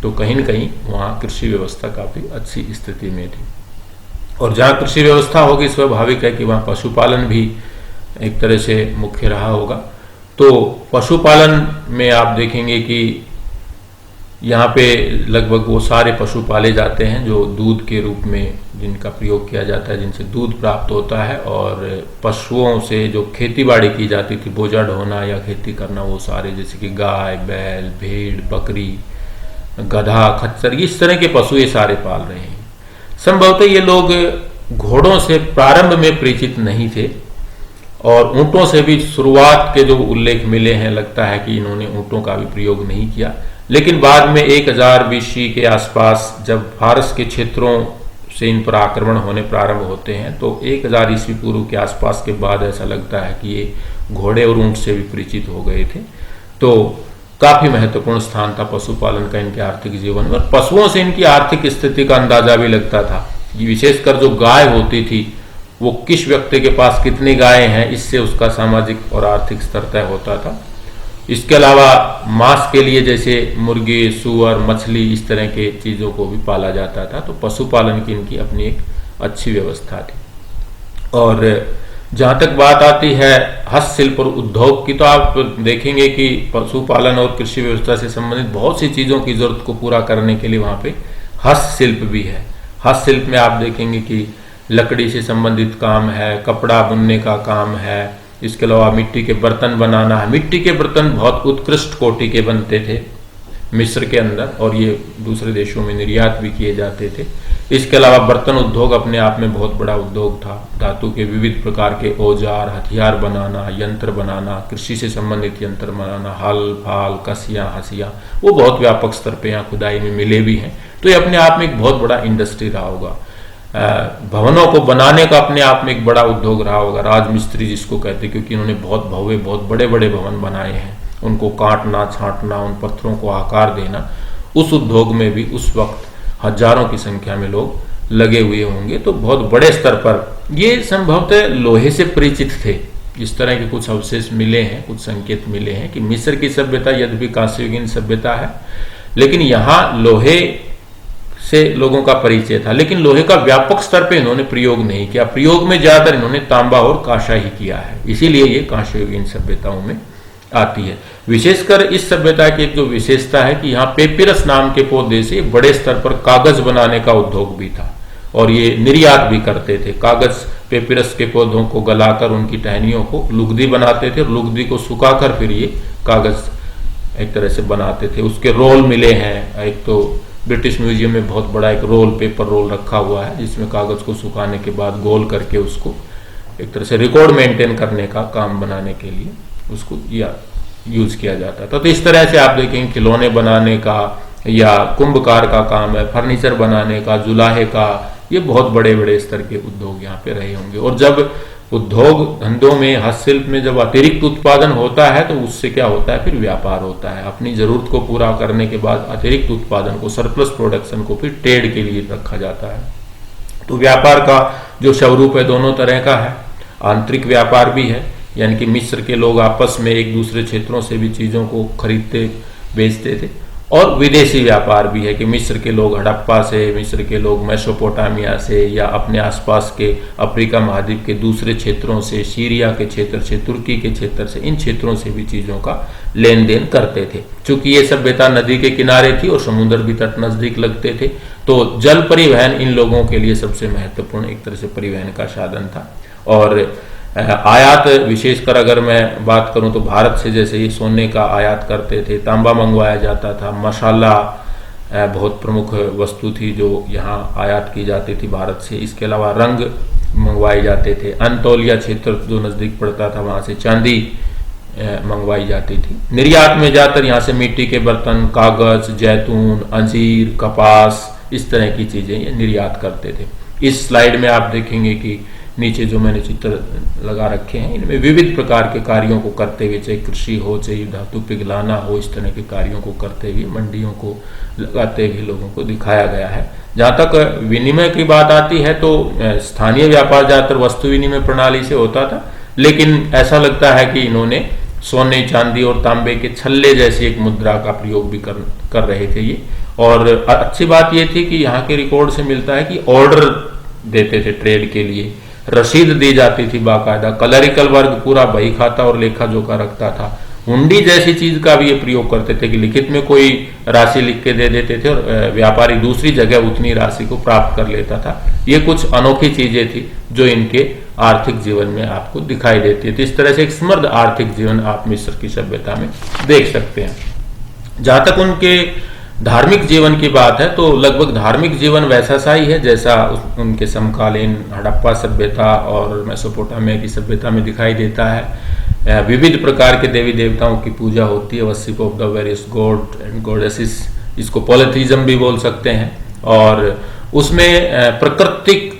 तो कहीं न कहीं वहाँ कृषि व्यवस्था काफ़ी अच्छी स्थिति में थी। और जहाँ कृषि व्यवस्था होगी, स्वाभाविक है कि वहाँ पशुपालन भी एक तरह से मुख्य रहा होगा। तो पशुपालन में आप देखेंगे कि यहाँ पे लगभग वो सारे पशु पाले जाते हैं जो दूध के रूप में जिनका प्रयोग किया जाता है, जिनसे दूध प्राप्त होता है। और पशुओं से जो खेती बाड़ी की जाती थी, बोझा ढोना या खेती करना, वो सारे जैसे कि गाय, बैल, भेड़, बकरी, गधा, खच्चर, इस तरह के पशु ये सारे पाल रहे हैं। संभवतः ये लोग घोड़ों से प्रारंभ में परिचित नहीं थे, और ऊँटों से भी शुरुआत के जो उल्लेख मिले हैं, लगता है कि इन्होंने ऊँटों का भी प्रयोग नहीं किया। लेकिन बाद में 1000 BC के आसपास जब फारस के क्षेत्रों से इन पर आक्रमण होने प्रारंभ होते हैं, तो 1000 ईस्वी पूर्व के आसपास के बाद ऐसा लगता है कि ये घोड़े और ऊँट से भी परिचित हो गए थे। तो काफ़ी महत्वपूर्ण स्थान था पशुपालन का इनके आर्थिक जीवन में। और पशुओं से इनकी आर्थिक स्थिति का अंदाजा भी लगता था। विशेषकर जो गाय होती थी, वो किस व्यक्ति के पास कितनी गायें हैं, इससे उसका सामाजिक और आर्थिक स्तर तय होता था। इसके अलावा मांस के लिए जैसे मुर्गी, सूअर, मछली, इस तरह के चीज़ों को भी पाला जाता था। तो पशुपालन की इनकी अपनी एक अच्छी व्यवस्था थी। और जहाँ तक बात आती है हस्तशिल्प और उद्योग की, तो आप देखेंगे कि पशुपालन और कृषि व्यवस्था से संबंधित बहुत सी चीज़ों की जरूरत को पूरा करने के लिए वहाँ पे हस्तशिल्प भी है। हस्तशिल्प में आप देखेंगे कि लकड़ी से संबंधित काम है, कपड़ा बुनने का काम है, इसके अलावा मिट्टी के बर्तन बनाना है। मिट्टी के बर्तन बहुत उत्कृष्ट कोटि के बनते थे मिस्र के अंदर, और ये दूसरे देशों में निर्यात भी किए जाते थे। इसके अलावा बर्तन उद्योग अपने आप में बहुत बड़ा उद्योग था। धातु के विविध प्रकार के औजार, हथियार बनाना, यंत्र बनाना, कृषि से संबंधित यंत्र बनाना, हल, फाल, कसियाँ, हंसियाँ, वो बहुत व्यापक स्तर पे यहाँ खुदाई में मिले भी हैं। तो तो ये अपने आप में एक बहुत बड़ा इंडस्ट्री रहा होगा। भवनों को बनाने का अपने आप में एक बड़ा उद्योग रहा होगा, राजमिस्त्री जिसको कहते हैं, क्योंकि इन्होंने बहुत भव्य बहुत बड़े बड़े भवन बनाए हैं। उनको काटना छांटना, उन पत्थरों को आकार देना, उस उद्योग में भी उस वक्त हजारों की संख्या में लोग लगे हुए होंगे। तो बहुत बड़े स्तर पर ये संभवतः लोहे से परिचित थे। इस तरह के कुछ अवशेष मिले हैं, कुछ संकेत मिले हैं कि मिस्र की सभ्यता यद्यपि कांस्ययुगीन सभ्यता है, लेकिन यहाँ लोहे से लोगों का परिचय था, लेकिन लोहे का व्यापक स्तर पे इन्होंने प्रयोग नहीं किया। प्रयोग में ज्यादातर इन्होंने तांबा और कांसा ही किया है, इसीलिए ये कांस्ययुगीन सभ्यताओं में आती है। विशेषकर इस सभ्यता की एक जो विशेषता है कि यहाँ पेपिरस नाम के पौधे से बड़े स्तर पर कागज बनाने का उद्योग भी था, और ये निर्यात भी करते थे। कागज पेपिरस के पौधों को गलाकर उनकी टहनियों को लुगदी बनाते थे, और लुगदी को सुखाकर फिर ये कागज एक तरह से बनाते थे। उसके रोल मिले हैं, एक तो ब्रिटिश म्यूजियम में बहुत बड़ा एक रोल, पेपर रोल रखा हुआ है, जिसमें कागज को सुखाने के बाद गोल करके उसको एक तरह से रिकॉर्ड मेंटेन करने का काम बनाने के लिए उसको या यूज किया जाता था। तो इस तरह से आप देखेंगे खिलौने बनाने का या कुंभकार का काम है, फर्नीचर बनाने का, जुलाहे का, ये बहुत बड़े बड़े स्तर के उद्योग यहाँ पे रहे होंगे। और जब उद्योग धंधों में, हस्तशिल्प में जब अतिरिक्त उत्पादन होता है तो उससे क्या होता है, फिर व्यापार होता है। अपनी जरूरत को पूरा करने के बाद अतिरिक्त उत्पादन को, सरप्लस प्रोडक्शन को फिर ट्रेड के लिए रखा जाता है। तो व्यापार का जो स्वरूप है दोनों तरह का है। आंतरिक व्यापार भी है, यानी कि मिस्र के लोग आपस में एक दूसरे क्षेत्रों से भी चीजों को खरीदते बेचते थे, और विदेशी व्यापार भी है कि मिस्र के लोग हड़प्पा से, मिस्र के लोग मेसोपोटामिया से या अपने आसपास के अफ्रीका महाद्वीप के दूसरे क्षेत्रों से, सीरिया के क्षेत्र से, तुर्की के क्षेत्र से, इन क्षेत्रों से भी चीजों का लेन देन करते थे। चूंकि ये सभ्यता नदी के किनारे थी और समुद्र भी तट नजदीक लगते थे, तो जल परिवहन इन लोगों के लिए सबसे महत्वपूर्ण एक तरह से परिवहन का साधन था। और आयात विशेषकर अगर मैं बात करूं तो भारत से जैसे ये सोने का आयात करते थे, तांबा मंगवाया जाता था, मसाला बहुत प्रमुख वस्तु थी जो यहाँ आयात की जाती थी भारत से। इसके अलावा रंग मंगवाए जाते थे। अनतोलिया क्षेत्र जो नजदीक पड़ता था वहां से चांदी मंगवाई जाती थी। निर्यात में ज्यादातर यहाँ से मिट्टी के बर्तन, कागज, जैतून, अंजीर, कपास, इस तरह की चीजें ये निर्यात करते थे। इस स्लाइड में आप देखेंगे कि नीचे जो मैंने चित्र लगा रखे हैं, इनमें विविध प्रकार के कार्यों को करते हुए, चाहे कृषि हो, चाहे धातु पिघलाना हो, इस तरह के कार्यों को करते हुए मंडियों को लगाते हुए लोगों को दिखाया गया है। जहाँ तक विनिमय की बात आती है तो स्थानीय व्यापार ज्यादातर वस्तु विनिमय प्रणाली से होता था, लेकिन ऐसा लगता है कि इन्होंने सोने, चांदी और तांबे के छल्ले जैसी एक मुद्रा का प्रयोग भी कर रहे थे ये। और अच्छी बात ये थी कि यहाँ के रिकॉर्ड से मिलता है कि ऑर्डर देते थे ट्रेड के लिए, रसीद दी जाती थी बाकायदा। कलरिकल वर्ग पूरा बही खाता और लेखा जोखा रखता था। हुंडी जैसी चीज का भी ये प्रयोग करते थे कि लिखित में कोई राशि लिख के दे देते थे और व्यापारी दूसरी जगह उतनी राशि को प्राप्त कर लेता था। ये कुछ अनोखी चीजें थी जो इनके आर्थिक जीवन में आपको दिखाई देती है। तो इस तरह से एक समृद्ध आर्थिक जीवन आप मिस्र की सभ्यता में देख सकते हैं। जहां तक उनके धार्मिक जीवन की बात है तो लगभग धार्मिक जीवन वैसा सा ही है जैसा उनके समकालीन हड़प्पा सभ्यता और मेसोपोटामिया की सभ्यता में दिखाई देता है। विविध प्रकार के देवी देवताओं की पूजा होती है, worship of the various God and goddesses, इसको पॉलिथीज्म भी बोल सकते हैं। और उसमें प्राकृतिक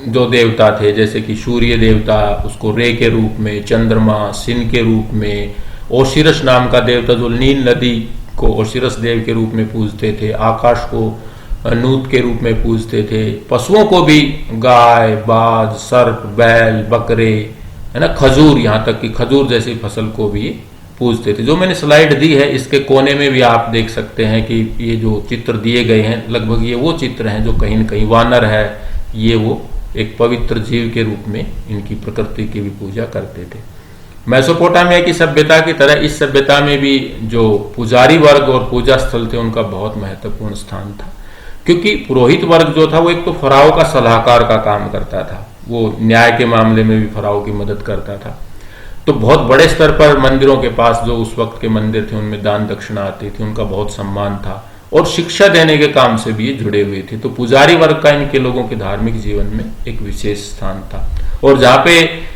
जो देवता थे जैसे कि सूर्य देवता, उसको रे के रूप में, चंद्रमा सिन के रूप में, ओसिरस नाम का देवता जो नील नदी को ओसिरस देव के रूप में पूजते थे, आकाश को नूत के रूप में पूजते थे, पशुओं को भी गाय, बाज, सर्प, बैल, बकरे, है ना, खजूर, यहाँ तक कि खजूर जैसी फसल को भी पूजते थे। जो मैंने स्लाइड दी है इसके कोने में भी आप देख सकते हैं कि ये जो चित्र दिए गए हैं लगभग ये वो चित्र हैं जो कहीं न कहीं वानर है, ये वो एक पवित्र जीव के रूप में इनकी प्रकृति की भी पूजा करते थे। मेसोपोटामिया की सभ्यता की तरह इस सभ्यता में भी जो पुजारी वर्ग और पूजा स्थल थे उनका बहुत महत्वपूर्ण स्थान था, क्योंकि पुरोहित वर्ग जो था वो एक तो फराव का सलाहकार का काम करता था, वो न्याय के मामले में भी फराव की मदद करता था। तो बहुत बड़े स्तर पर मंदिरों के पास जो उस वक्त के मंदिर थे उनमें दान दक्षिणा आती थी, उनका बहुत सम्मान था, और शिक्षा देने के काम से भी ये जुड़े हुए थे। तो पुजारी वर्ग का इनके लोगों के धार्मिक जीवन में एक विशेष स्थान था। और जहाँ पे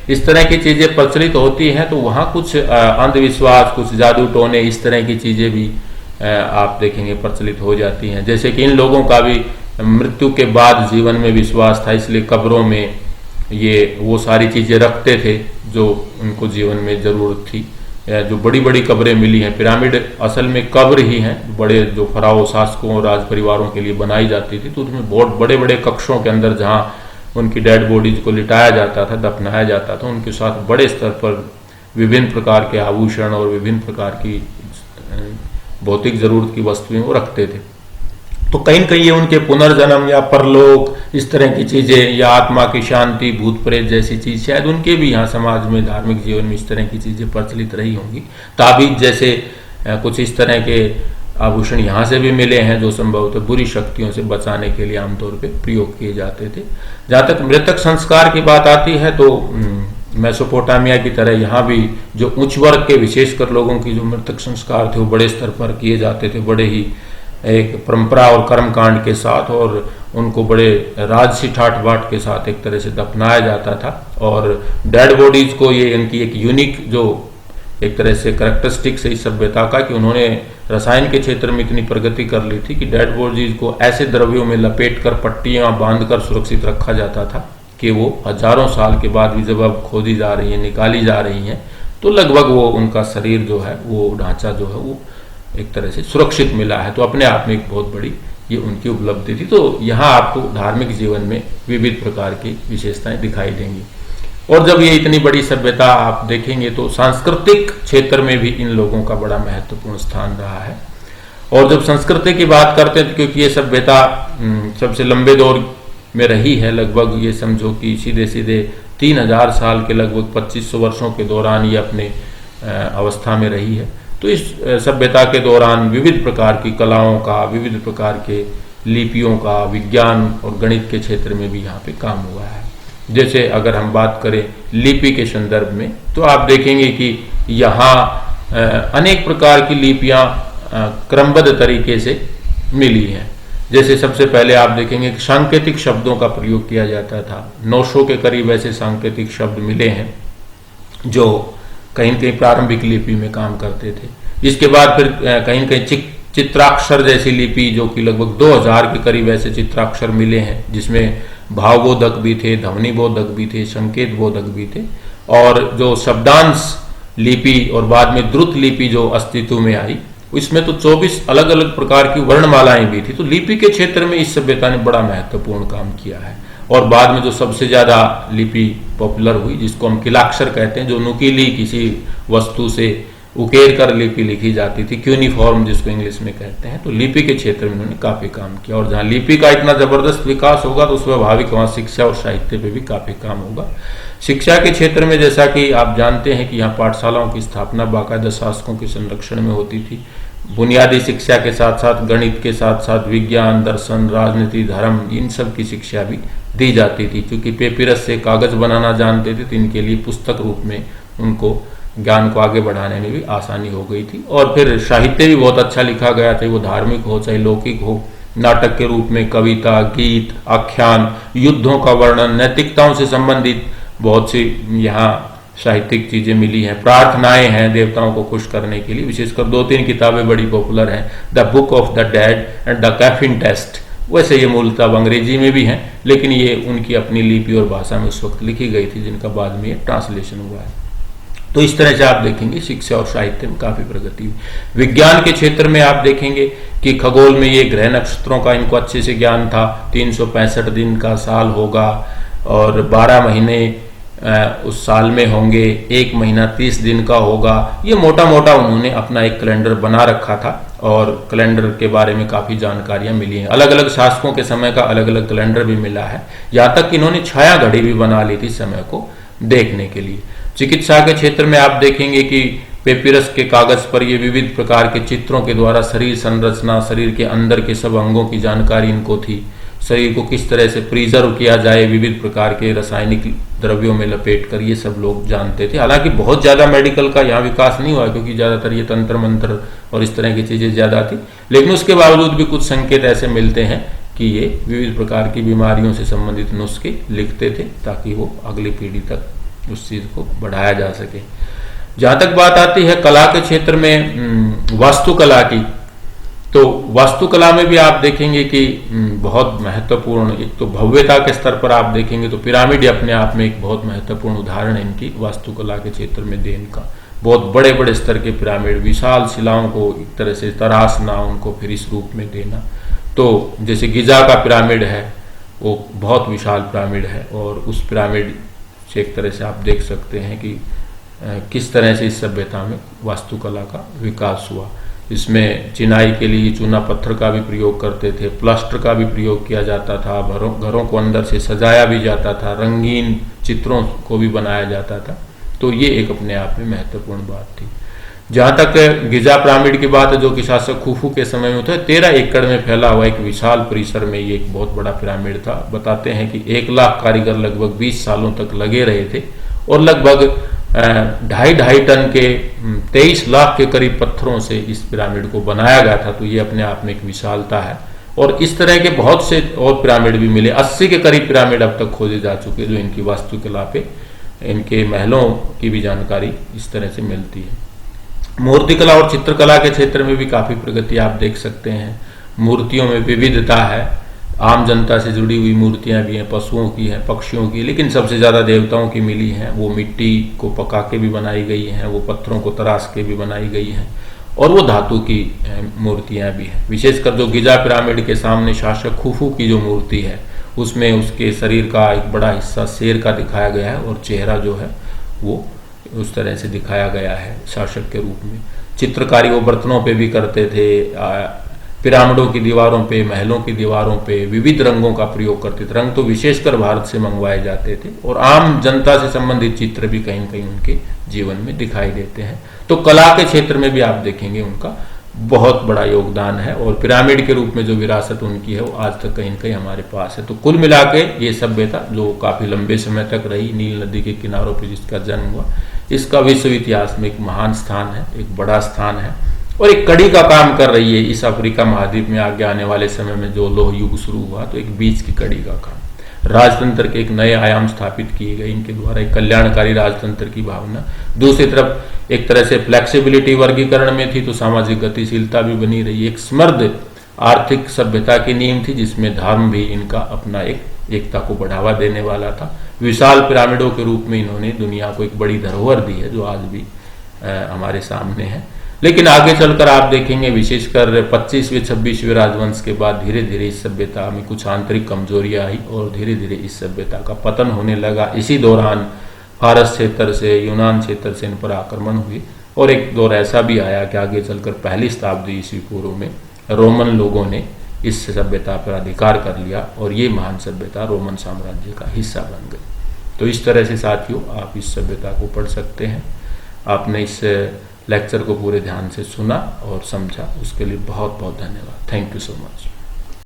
इस तरह की चीजें प्रचलित होती हैं तो वहाँ कुछ अंधविश्वास, कुछ जादू टोने, इस तरह की चीजें भी आप देखेंगे प्रचलित हो जाती हैं। जैसे कि इन लोगों का भी मृत्यु के बाद जीवन में विश्वास था, इसलिए कब्रों में ये वो सारी चीज़ें रखते थे जो उनको जीवन में ज़रूरत थी। जो बड़ी बड़ी कब्रें मिली हैं, पिरामिड असल में कब्र ही हैं, बड़े जो फराओ शासकों और राज परिवारों के लिए बनाई जाती थी। तो उसमें बहुत बड़े बड़े कक्षों के अंदर जहाँ उनकी डेड बॉडीज को लिटाया जाता था, दफनाया जाता था, उनके साथ बड़े स्तर पर विभिन्न प्रकार के आभूषण और विभिन्न प्रकार की भौतिक जरूरत की वस्तुएं वो रखते थे। तो कहीं न कहीं ये उनके पुनर्जन्म या परलोक, इस तरह की चीजें, या आत्मा की शांति, भूत प्रेत जैसी चीज, शायद उनके भी यहाँ समाज में, धार्मिक जीवन में इस तरह की चीजें प्रचलित रही होंगी। ताबीज जैसे कुछ इस तरह के आभूषण यहाँ से भी मिले हैं जो संभवतः बुरी शक्तियों से बचाने के लिए आमतौर पर प्रयोग किए जाते थे। जहाँ तक मृतक संस्कार की बात आती है तो मेसोपोटामिया की तरह यहाँ भी जो उच्च वर्ग के, विशेषकर लोगों की जो मृतक संस्कार थे वो बड़े स्तर पर किए जाते थे, बड़े ही एक परंपरा और कर्मकांड के साथ, और उनको बड़े राजसी ठाट बाट के साथ एक तरह से दफनाया जाता था। और डेड बॉडीज को, ये इनकी एक यूनिक जो एक तरह से करेक्टरिस्टिक्स है इस सभ्यता का, कि उन्होंने रसायन के क्षेत्र में इतनी प्रगति कर ली थी कि डेड बॉडीज को ऐसे द्रव्यों में लपेट कर, पट्टियां बांधकर सुरक्षित रखा जाता था कि वो हजारों साल के बाद भी जब अब खोदी जा रही है, निकाली जा रही हैं, तो लगभग वो उनका शरीर जो है, वो ढांचा जो है वो एक तरह से सुरक्षित मिला है। तो अपने आप में एक बहुत बड़ी ये उनकी उपलब्धि थी। तो यहाँ आपको धार्मिक जीवन में विविध प्रकार की विशेषताएं दिखाई देंगी। और जब ये इतनी बड़ी सभ्यता आप देखेंगे तो सांस्कृतिक क्षेत्र में भी इन लोगों का बड़ा महत्वपूर्ण स्थान रहा है। और जब संस्कृति की बात करते हैं, क्योंकि ये सभ्यता सबसे लंबे दौर में रही है, लगभग ये समझो कि सीधे सीधे 3000 साल के, लगभग 2500 वर्षों के दौरान ये अपने अवस्था में रही है। तो इस सभ्यता के दौरान विविध प्रकार की कलाओं का, विविध प्रकार के लिपियों का, विज्ञान और गणित के क्षेत्र में भी यहाँ पे काम हुआ है। जैसे अगर हम बात करें लिपि के संदर्भ में, तो आप देखेंगे कि यहाँ अनेक प्रकार की लिपियाँ क्रमबद्ध तरीके से मिली हैं। जैसे सबसे पहले आप देखेंगे कि सांकेतिक शब्दों का प्रयोग किया जाता था। 900 के करीब ऐसे सांकेतिक शब्द मिले हैं जो कहीं न कहीं प्रारंभिक लिपि में काम करते थे। इसके बाद फिर कहीं न कहीं चित्राक्षर जैसी लिपि, जो कि लगभग 2000 के करीब ऐसे चित्राक्षर मिले हैं, जिसमें भावबोधक भी थे, ध्वनि बोधक भी थे, संकेत बोधक भी थे। और जो शब्दांश लिपि और बाद में द्रुत लिपि जो अस्तित्व में आई, इसमें तो 24 अलग अलग प्रकार की वर्णमालाएं भी थी। तो लिपि के क्षेत्र में इस सभ्यता ने बड़ा महत्वपूर्ण काम किया है। और बाद में जो सबसे ज्यादा लिपि पॉपुलर हुई, जिसको हम किलाक्षर कहते हैं, जो नुकीली किसी वस्तु से उकेर कर लिपि लिखी जाती थी, क्यूनिफॉर्म जिसको इंग्लिश में कहते हैं, तो लिपि के क्षेत्र में उन्होंने काफी काम किया। और जहाँ लिपि का इतना जबरदस्त विकास होगा तो स्वाभाविक वहाँ शिक्षा और साहित्य पे भी काफी काम होगा। शिक्षा के क्षेत्र में जैसा कि आप जानते हैं कि यहाँ पाठशालाओं की स्थापना बाकायदा शासकों के संरक्षण में होती थी। बुनियादी शिक्षा के साथ साथ गणित के साथ साथ विज्ञान, दर्शन, राजनीति, धर्म, इन सब की शिक्षा भी दी जाती थी। क्योंकि पेपिरस से कागज बनाना जानते थे तो इनके लिए पुस्तक रूप में उनको ज्ञान को आगे बढ़ाने में भी आसानी हो गई थी। और फिर साहित्य भी बहुत अच्छा लिखा गया, चाहे वो धार्मिक हो चाहे लौकिक हो। नाटक के रूप में कविता, गीत, आख्यान, युद्धों का वर्णन, नैतिकताओं से संबंधित बहुत सी यहाँ साहित्यिक चीजें मिली हैं। प्रार्थनाएं हैं देवताओं को खुश करने के लिए। विशेषकर 2-3 किताबें बड़ी पॉपुलर हैं, the book of the dead and the coffin texts. वैसे ये मूलतः अंग्रेजी में भी हैं, लेकिन ये उनकी अपनी लिपि और भाषा में उस वक्त लिखी गई थी, जिनका बाद में ये ट्रांसलेशन हुआ है। तो इस तरह से आप देखेंगे शिक्षा और साहित्य में काफी प्रगति हुई। विज्ञान के क्षेत्र में आप देखेंगे कि खगोल में ये ग्रह नक्षत्रों का इनको अच्छे से ज्ञान था। 365 दिन का साल होगा और 12 महीने उस साल में होंगे, 1 महीना 30 दिन का होगा। ये मोटा मोटा उन्होंने अपना एक कैलेंडर बना रखा था और कैलेंडर के बारे में काफी जानकारियां मिली हैं। अलग अलग शासकों के समय का अलग अलग कैलेंडर भी मिला है। यहाँ तक कि इन्होंने छाया घड़ी भी बना ली थी समय को देखने के लिए। चिकित्सा के क्षेत्र में आप देखेंगे कि पेपिरस के कागज पर ये विविध प्रकार के चित्रों के द्वारा शरीर संरचना, शरीर के अंदर के सब अंगों की जानकारी इनको थी। शरीर को किस तरह से प्रिजर्व किया जाए विविध प्रकार के रासायनिक द्रव्यों में लपेट कर, ये सब लोग जानते थे। हालांकि बहुत ज्यादा मेडिकल का यहाँ विकास नहीं हुआ, क्योंकि ज्यादातर ये तंत्र मंत्र और इस तरह की चीजें ज्यादा थी। लेकिन उसके बावजूद भी कुछ संकेत ऐसे मिलते हैं कि ये विविध प्रकार की बीमारियों से संबंधित नुस्खे लिखते थे, ताकि वो अगली पीढ़ी तक उस चीज को बढ़ाया जा सके। जहां तक बात आती है कला के क्षेत्र में, वास्तुकला की, तो वास्तुकला में भी आप देखेंगे कि बहुत महत्वपूर्ण, एक तो भव्यता के स्तर पर आप देखेंगे तो पिरामिड अपने आप में एक बहुत महत्वपूर्ण उदाहरण है इनकी वास्तुकला के क्षेत्र में देन का। बहुत बड़े बड़े स्तर के पिरामिड, विशाल शिलाओं को एक तरह से तराशना, उनको फिर इस रूप में देना। तो जैसे गिजा का पिरामिड है, वो बहुत विशाल पिरामिड है, और उस पिरामिड से एक तरह से आप देख सकते हैं कि किस तरह से इस सभ्यता में वास्तुकला का विकास हुआ। इसमें चिनाई के लिए चूना पत्थर का भी प्रयोग करते थे, प्लास्टर का भी प्रयोग किया जाता था, घरों को अंदर से सजाया भी जाता था, रंगीन चित्रों को भी बनाया जाता था। तो ये एक अपने आप में महत्वपूर्ण बात थी। जहाँ तक गिजा पिरामिड की बात है, जो कि शासक खुफू के समय में था, 13 एकड़ में फैला हुआ एक विशाल परिसर में ये एक बहुत बड़ा पिरामिड था। बताते हैं कि 1 लाख कारीगर लगभग 20 सालों तक लगे रहे थे, और लगभग 2.5 टन के 23 लाख के करीब पत्थरों से इस पिरामिड को बनाया गया था। तो ये अपने आप में एक विशालता है। और इस तरह के बहुत से और पिरामिड भी मिले, 80 के करीब पिरामिड अब तक खोजे जा चुके, जो इनकी वास्तुकला पे, इनके महलों की भी जानकारी इस तरह से मिलती है। मूर्तिकला और चित्रकला के क्षेत्र में भी काफी प्रगति आप देख सकते हैं। मूर्तियों में विविधता है, आम जनता से जुड़ी हुई मूर्तियां भी हैं, पशुओं की हैं, पक्षियों की, लेकिन सबसे ज्यादा देवताओं की मिली हैं। वो मिट्टी को पका के भी बनाई गई हैं, वो पत्थरों को तराश के भी बनाई गई हैं, और वो धातु की मूर्तियां भी हैं। विशेषकर जो गिजा पिरामिड के सामने शासक खुफू की जो मूर्ति है, उसमें उसके शरीर का एक बड़ा हिस्सा शेर का दिखाया गया है, और चेहरा जो है वो उस तरह से दिखाया गया है शासक के रूप में। चित्रकारी वो बर्तनों पे भी करते थे, पिरामिडों की दीवारों पे, महलों की दीवारों पे विविध रंगों का प्रयोग करते थे। रंग तो विशेषकर भारत से मंगवाए जाते थे, और आम जनता से संबंधित चित्र भी कहीं न कहीं उनके जीवन में दिखाई देते हैं। तो कला के क्षेत्र में भी आप देखेंगे उनका बहुत बड़ा योगदान है, और पिरामिड के रूप में जो विरासत उनकी है वो आज तक कहीं न कहीं हमारे पास है। तो कुल मिला के ये सभ्यता जो काफी लंबे समय तक रही, नील नदी के किनारों पर जिसका जन्म हुआ, इसका विश्व इतिहास में एक महान स्थान है, एक बड़ा स्थान है, और एक कड़ी का काम कर रही है इस अफ्रीका महाद्वीप में आगे आने वाले समय में। जो लोह युग शुरू हुआ, तो एक बीच की कड़ी का काम, राजतंत्र के एक नए आयाम स्थापित किए गए इनके द्वारा, एक कल्याणकारी राजतंत्र की भावना। दूसरी तरफ एक तरह से फ्लेक्सिबिलिटी वर्गीकरण में थी, तो सामाजिक गतिशीलता भी बनी रही। एक समृद्ध आर्थिक सभ्यता की नींव थी, जिसमें धर्म भी इनका अपना एक एकता को बढ़ावा देने वाला था। विशाल पिरामिडों के रूप में इन्होंने दुनिया को एक बड़ी धरोहर दी है, जो आज भी हमारे सामने है। लेकिन आगे चलकर आप देखेंगे, विशेषकर 25वें 26वें राजवंश के बाद धीरे धीरे इस सभ्यता में कुछ आंतरिक कमजोरियां आई, और धीरे धीरे इस सभ्यता का पतन होने लगा। इसी दौरान फारस क्षेत्र से, यूनान क्षेत्र से इन पर आक्रमण हुए, और एक दौर ऐसा भी आया कि आगे चलकर 1ली शताब्दी ईस्वी पूर्व में रोमन लोगों ने इस सभ्यता पर अधिकार कर लिया, और ये महान सभ्यता रोमन साम्राज्य का हिस्सा बन गई। तो इस तरह से साथियों आप इस सभ्यता को पढ़ सकते हैं। आपने इस लेक्चर को पूरे ध्यान से सुना और समझा, उसके लिए बहुत बहुत धन्यवाद। Thank you so much.